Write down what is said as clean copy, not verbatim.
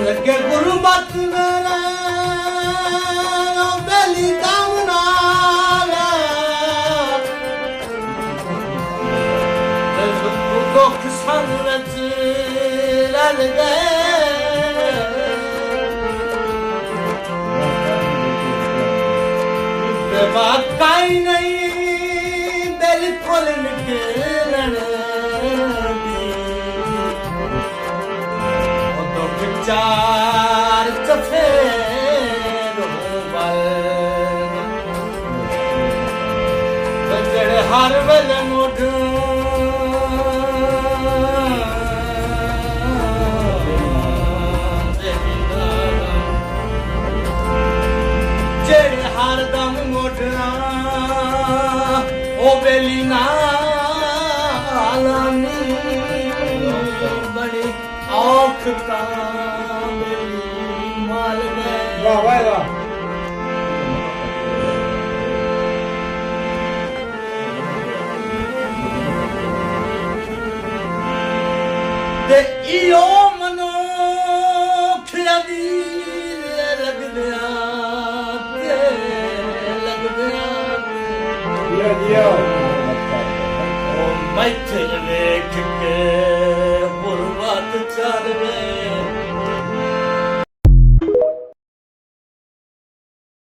लगे गुरबत मेरा बेली कामना दुख संगत रल गए वाकई नहीं बिल्कुल निकलन चार चफेरों वल जड़े हर वेले मुढ़ जड़े हर दम मुढ़ना ओ बेली नालानी बड़ी औखता वाह वाह वाह ते इयो मनुख लगी लगदिया ते लगदिया दिया दिया ओ मैथे वेख के